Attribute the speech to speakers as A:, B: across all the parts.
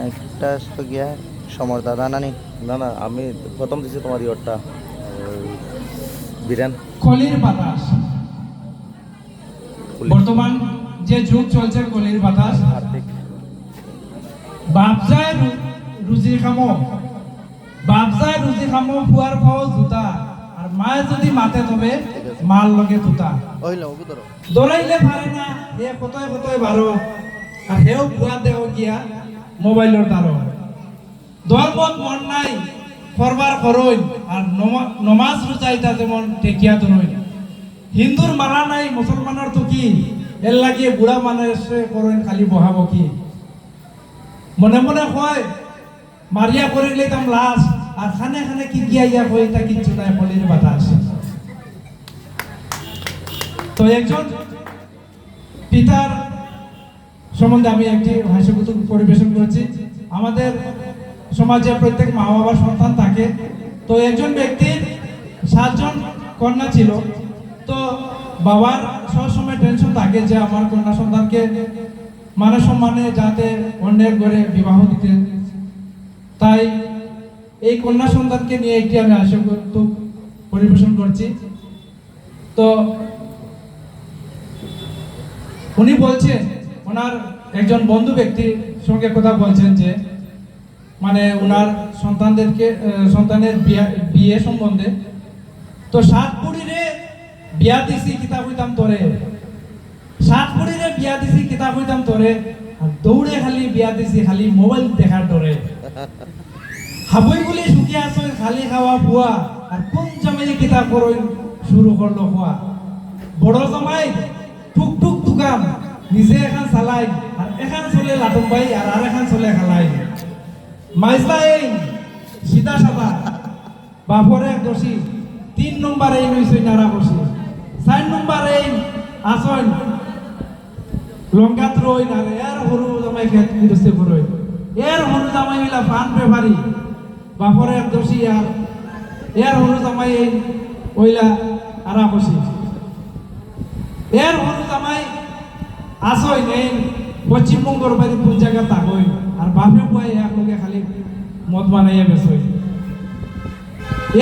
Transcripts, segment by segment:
A: একটা তো গিয়া সমর দাদা নানি।
B: না না, আমি প্রথম দিছি তোমার ইয়রটা বীরেন
C: কলির বাতাস। বর্তমান যে যুগ চলছে কলির বাতাস,
B: আর্থিক
C: বাপজায় রুজি খামো, বাপজায় রুজি খামো, ফুয়ার খাও জুতা, আর মায়ে যদি মাতে তবে মাল লগে তুতা।
A: ওইল ওগু ধরো।
C: দৌড়াইলে পারে না, হে কতই কতই বারো, আর হেও বুয়া দেহ গিয়া মোবাইলের দ্বারো। ধর্মত মন নাই করবার করইন, আর নমাজ রোজাইতা যেমন টেকিয়া তুনইন। হিন্দুর মারা নাই মুসলমানের তো কি, এর লাগিয়ে বুড়া মানুষে করইন খালি বহাব কি। মনে মনে হয় মারিয়া করিলে তাম লাশ, আর খানে খানে কি গিয়া ইয়া কই তা কিচ্ছু নাই, কলির বাতাস। তো একজন পিতার সম্বন্ধে আমি একটি হাস্যকৌতুক পরিবেশন করেছি। আমাদের সমাজে প্রত্যেক মা বাবার সন্তান থাকে। তো একজন ব্যক্তির 7 জন কন্যা ছিল। তো বাবার সবসময় টেনশন থাকে যে আমার কন্যা সন্তানকে মানে সম্মানে যাতে অন্যের ঘরে বিবাহ দিতে। তাই এই কন্যা সন্তানকে নিয়ে একটি আমি হাস্যকৌতুক পরিবেশন করছি। তো উনি বলছেন, ওনার একজন বন্ধু ব্যক্তির সঙ্গে কথা বলছেন যে মানে ওনার সন্তানের বিয়ে সম্বন্ধে। তো 7 পুরীরে বিয়া দিছি কিতাব হইতাম তোরে, 7 পুরীরে বিয়া দিছি কিতাব হইতাম তোরে, আর দৌড়ে খালি বিয়া দিছি খালি মোবাইল দেখার ডরে। হাবইগুলি শুকিয়ে আসো খালি খাওয়া বুয়া, আর কোন জামাই কিতাব করই শুরু করলো খোয়া। বড় জামাই টুক টুক দোকান নিজে এখন চালাই, আর এখন চলে লাটুম ভাই, আর এখন চলে খালাই। মাইজলা এই সিধা সাদা বাপরে দোষী, 3 নম্বর এই নইছই নারা বসি, 4 নম্বর এই আসন লঙ্কাত রই না, এর হরু জামাই খেত বিরস্তে করই, এর হরু জামাই মিলা ফান বেপারি বাপরে দোষী, আর এর হরু জামাই এই ওইলা আরা বসি, এর হরু জামাই আসই নেই পশ্চিমবঙ্গের বাড়ি কোন জায়গা তাকই, আর বাপে বয় একলগে খালি মদ বানাইয়া বেসই।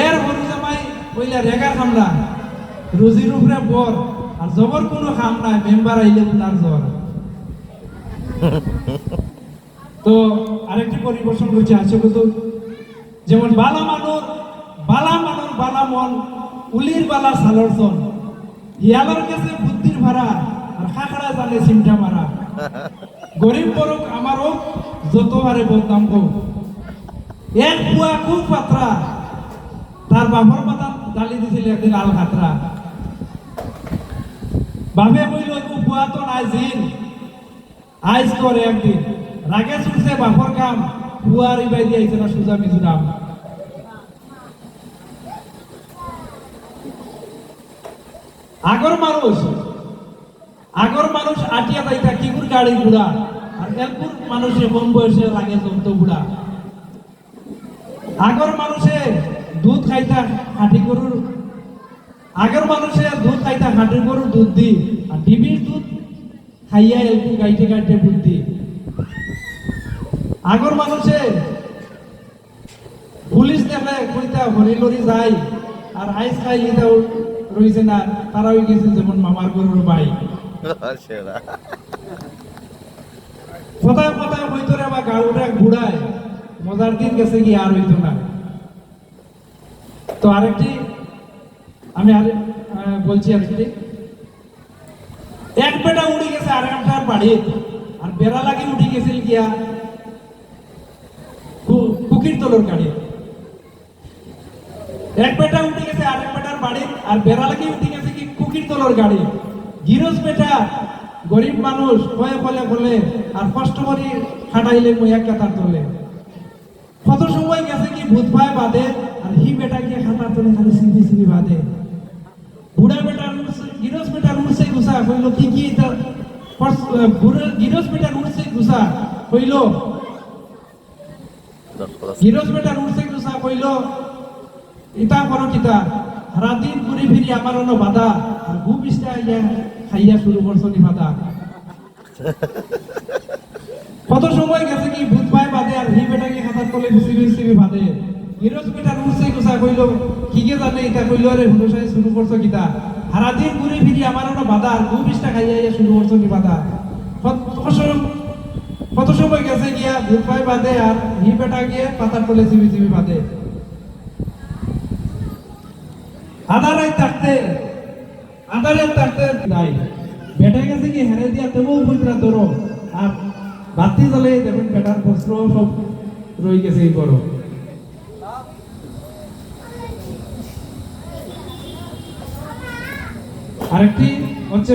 C: এর হরু জামাই ওইলা রেগার খামলা, রুজির উপরে বর, আর জবর কোনো খাম নাই, মেম্বার আইলে উনার জ্বর। তো আরেকটি পরিবেশন করছে হাস্যকৌতুক, যেমন বালা মানুর বালা মন, উলির বালা সালর সন, ইয়ালার কাছে বুদ্ধির ভাড়া, আর খাখড়া জানে সিমটা মারা। গরিব বড় আমারও যত হারে বদনাম গো, এক বুয়া খুব পাত্রা, তার বাপর পাতা ডালি দিছিল একদিন আল খাতরা। বাপে কইল বুয়া তো নাই জিন, আইস করে একদিন রাগে শুনছে বাপর কাম, বুয়ার ইবাই দিয়েছে না সুজা মিজুরাম। আগর মানুষ আটিয়া তাইতা কিগুর গাড়ি বুড়া, আর এলপুর মানুষের কম বয়সে লাগে জন্ত বুড়া। আগর মানুষে দুধ খাইতা হাঁটি গরুর, আগের মানুষে দুধ খাইতা হাঁটি গরুর দুধ দি, আর ডিবির দুধ খাইয়া এলপু গাইতে গাইতে বুদ্ধি। আগর মানুষে পুলিশ দেখলে কইতা হরি লরি যায়, আর আইস খাইলে রয়েছে না, তারা হয়ে গেছে যেমন মামার গরুর ভাই। কোথায় কোথায় হইতো রে বা গাড়ুটা ঘুরায়, মজার দিন গেছে কি আর হইতো না। তো আরেকটি আমি বলছি, আরেকটি এক বেটা উড়ে গেছে আরেকটার বাড়ি, আর বেড়া লাগি উঠে গেছিল গিয়া কুকির তলর গাড়ি। এক বেটা উঠে গেছে আরেক বেটার বাড়ি, আর বেড়া লাগি উঠে গেছে কি কুকির তলর গাড়ি। গিরোজ বেটা গরিব মানুষ কয়ে বলে বলে, আর কষ্ট করি খাটাইলে মই এক কাতার তোলে। কত সময় গেছে কি ভূত পায় বাদে, আর হি বেটা গিয়ে খাতার তোলে খালি সিঁড়ি সিঁড়ি বাদে। বুড়া বেটা গিরোজ বেটা উঠছে গুছা কইল কি কি গিরোজ বেটা উঠছে গুছা কইল, গিরোজ বেটা উঠছে গুছা কইল ইতা করো কিতা, রাদিন ঘুরি ফিরি আমার অন্য বাধা, আর ঘুম ইস্তা খাইয়া শুরু করছো নি বাধা। কত সময় গেছে কি ভূত পায় বাদে আর হি বেটাকে খাতার তলে বিসিবি বাদে হিরোজ বেটার উঠছে গুছা কইল কি কে জানে এটা কইল আরে হুনসাই শুরু করছো কিতা সারাদিন ঘুরে ফিরি আমার ওটা বাধা আর 2-20টা খাইয়া শুরু করছো কি বাধা কত সময় গেছে গিয়া ভূত পায় বাদে আর হি বেটা গিয়ে পাতার তলে সিবি বাদে আধারে থাকতে নাই বেটা গেছে কি হেরে দিয়া তেমন বইরা ধরো আর বাতি জ্বলে দেখুন বেটার বস্ত্র সব রয়ে গেছে এই বড় আরেকটি হচ্ছে